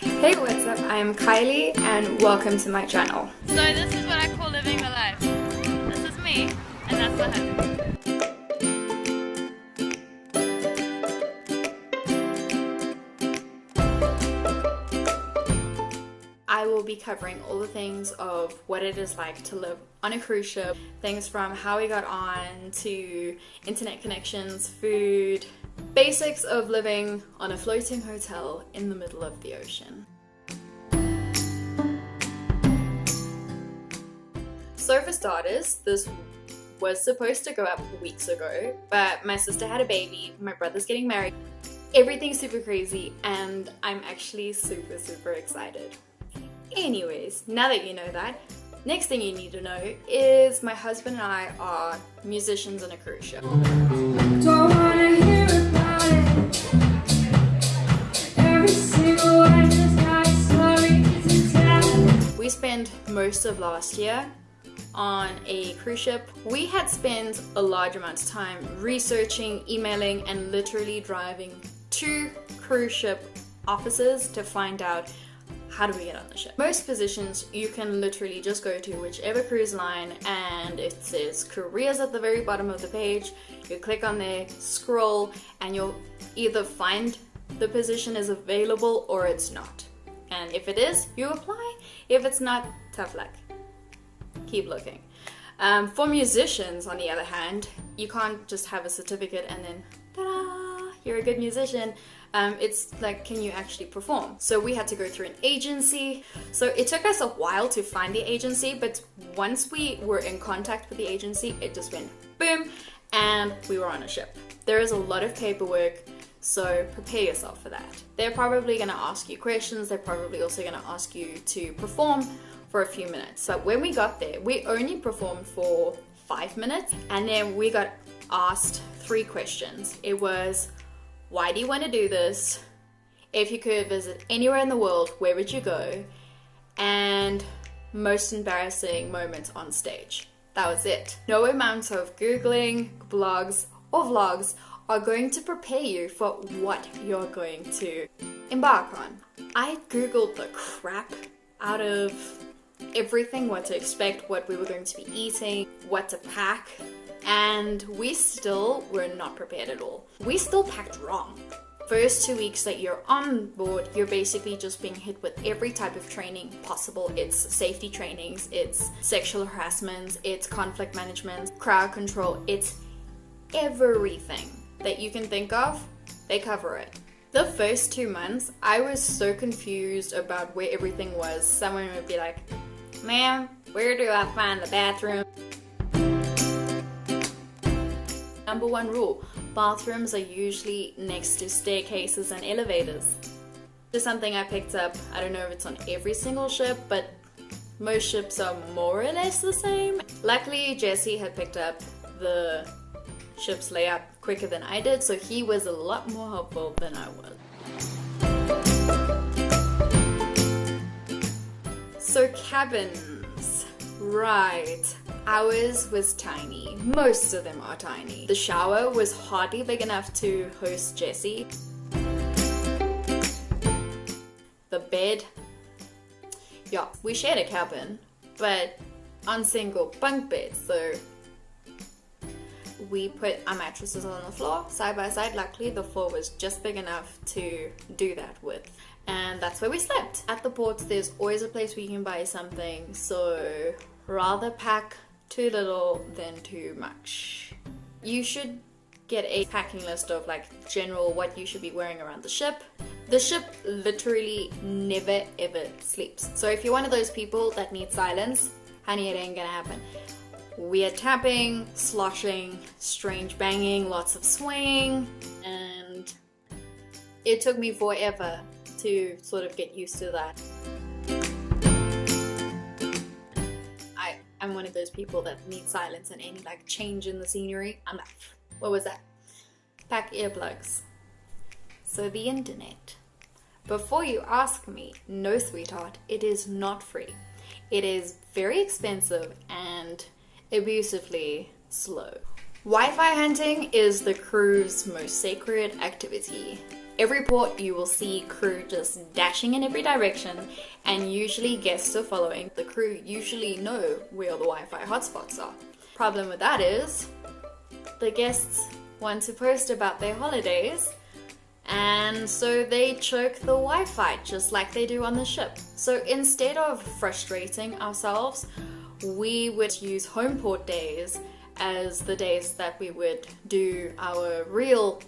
Hey, what's up? I'm Kylie and welcome to my channel. So this is what I call living the life. This is me, and that's the husband. I will be covering all the things of what it is like to live on a cruise ship, things from how we got on to internet connections, food, basics of living on a floating hotel in the middle of the ocean. So for starters, this was supposed to go up weeks ago, but my sister had a baby, my brother's getting married, everything's super crazy, and I'm actually super excited. Anyways, now that you know that, next thing you need to know is my husband and I are musicians on a cruise ship. Don't wanna hear about it. Every single one has got a story to tell. We spent most of last year on a cruise ship. We had spent a large amount of time researching, emailing, and literally driving to cruise ship offices to find out how do we get on the ship. Most positions you can literally just go to whichever cruise line and it says careers at the very bottom of the page. You click on there, scroll, and you'll either find the position is available or it's not. And if it is, you apply. If it's not, tough luck. Keep looking. For musicians, on the other hand, you can't just have a certificate and then ta-da, you're a good musician. It's like, can you actually perform? So we had to go through an agency. So it took us a while to find the agency, but once we were in contact with the agency, it just went boom, and we were on a ship. There is a lot of paperwork, so prepare yourself for that. They're probably gonna ask you questions. They're probably also gonna ask you to perform for a few minutes. So when we got there, we only performed for 5 minutes, and then we got asked 3 questions. It was, why do you want to do this? If you could visit anywhere in the world, where would you go? And most embarrassing moments on stage. That was it. No amount of Googling, blogs, or vlogs are going to prepare you for what you're going to embark on. I Googled the crap out of everything, what to expect, what we were going to be eating, what to pack, and we still were not prepared at all. We still packed wrong. First 2 weeks that you're on board, you're basically just being hit with every type of training possible. It's safety trainings, it's sexual harassment, it's conflict management, crowd control, it's everything that you can think of, they cover it. The first 2 months, I was so confused about where everything was. Someone would be like, ma'am, where do I find the bathroom? Number 1 rule, bathrooms are usually next to staircases and elevators. Just something I picked up. I don't know if it's on every single ship, but most ships are more or less the same. Luckily, Jesse had picked up the ship's layout quicker than I did, so he was a lot more helpful than I was. So cabins, right. Ours was tiny. Most of them are tiny. The shower was hardly big enough to host Jesse. The bed, yeah, we shared a cabin, but on single bunk beds, so we put our mattresses on the floor side by side. Luckily, the floor was just big enough to do that with. And that's where we slept. At the ports, there's always a place where you can buy something, so rather pack too little than too much. You should get a packing list of like general what you should be wearing around the ship. The ship literally never ever sleeps. So if you're one of those people that need silence, honey, it ain't gonna happen. Weird tapping, sloshing, strange banging, lots of swaying, and it took me forever to sort of get used to that. I'm one of those people that need silence and any like change in the scenery, I'm like, what was that? Pack earplugs. So the internet. Before you ask me, no sweetheart, it is not free. It is very expensive and abusively slow. Wi-Fi hunting is the crew's most sacred activity. Every port you will see crew just dashing in every direction, and usually guests are following. The crew usually know where the Wi-Fi hotspots are. Problem with that is the guests want to post about their holidays, and so they choke the Wi-Fi just like they do on the ship. So instead of frustrating ourselves, we would use home port days as the days that we would do our real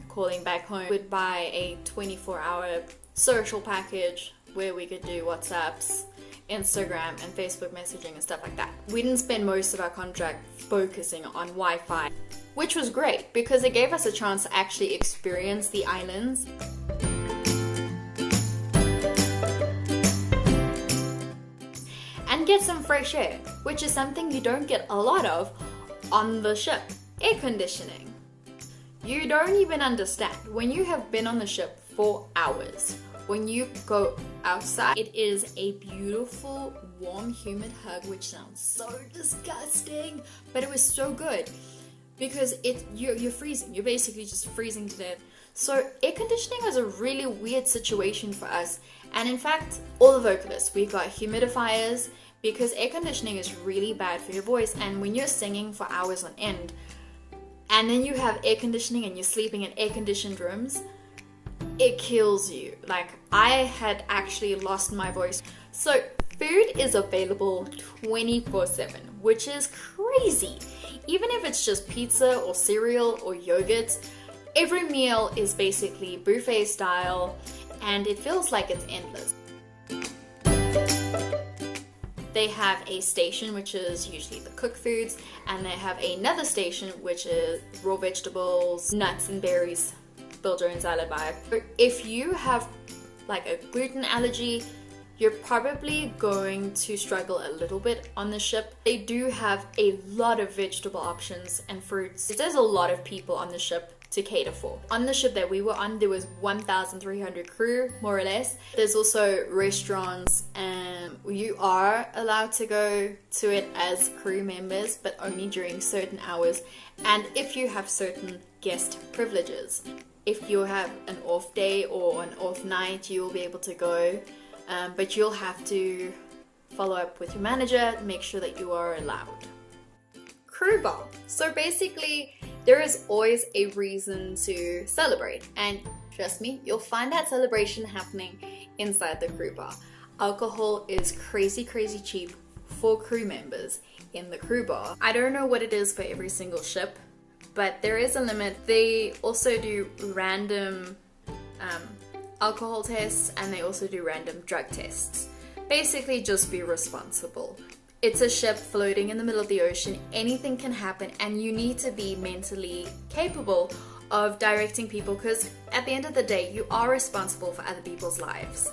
calling back home. We would buy a 24-hour social package where we could do WhatsApps, Instagram, and Facebook messaging and stuff like that. We didn't spend most of our contract focusing on Wi-Fi, which was great because it gave us a chance to actually experience the islands. And get some fresh air, which is something you don't get a lot of on the ship. Air conditioning. You don't even understand. When you have been on the ship for hours, when you go outside, it is a beautiful, warm, humid hug, which sounds so disgusting, but it was so good because you're freezing. You're basically just freezing to death. So air conditioning was a really weird situation for us. And in fact, all the vocalists, we got humidifiers because air conditioning is really bad for your voice. And when you're singing for hours on end, and then you have air conditioning and you're sleeping in air-conditioned rooms, it kills you. Like, I had actually lost my voice. So food is available 24/7, which is crazy. Even if it's just pizza or cereal or yogurt, every meal is basically buffet style, and it feels like it's endless. They have a station which is usually the cooked foods, and they have another station which is raw vegetables, nuts and berries, build your own salad vibe. If you have like a gluten allergy, you're probably going to struggle a little bit on the ship. They do have a lot of vegetable options and fruits. There's a lot of people on the ship to cater for. On the ship that we were on, there was 1,300 crew, more or less. There's also restaurants, and you are allowed to go to it as crew members, but only during certain hours, and if you have certain guest privileges. If you have an off day or an off night, you will be able to go, but you'll have to follow up with your manager, make sure that you are allowed. Crew bar. So basically, there is always a reason to celebrate, and trust me, you'll find that celebration happening inside the crew bar. Alcohol is crazy cheap for crew members in the crew bar. I don't know what it is for every single ship, but there is a limit. They also do random alcohol tests, and they also do random drug tests. Basically, just be responsible. It's a ship floating in the middle of the ocean. Anything can happen, and you need to be mentally capable of directing people, because at the end of the day, you are responsible for other people's lives.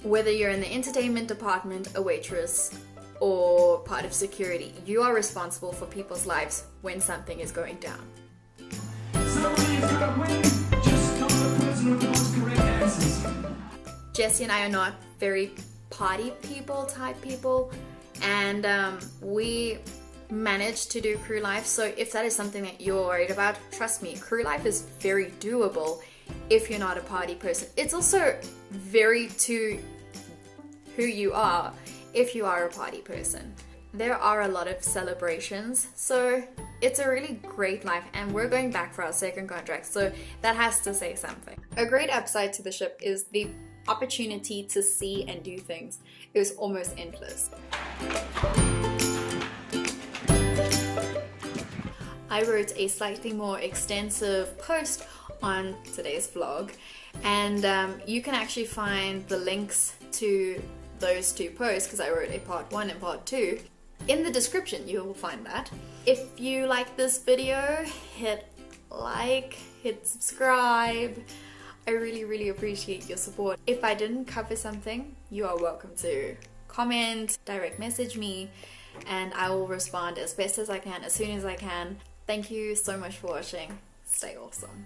Whether you're in the entertainment department, a waitress, or part of security, you are responsible for people's lives when something is going down. Jessie and I are not very party people type people, and we managed to do crew life. So if that is something that you're worried about, trust me, crew life is very doable if you're not a party person. It's also very to who you are if you are a party person. There are a lot of celebrations, so it's a really great life, and we're going back for our second contract, so that has to say something. A great upside to the ship is the opportunity to see and do things. It was almost endless. I wrote a slightly more extensive post on today's vlog, and you can actually find the links to those two posts, because I wrote a part 1 and part 2. In the description you will find that. If you like this video, hit like, hit subscribe. I really appreciate your support. If I didn't cover something, you are welcome to comment, direct message me, and I will respond as best as I can, as soon as I can. Thank you so much for watching. Stay awesome.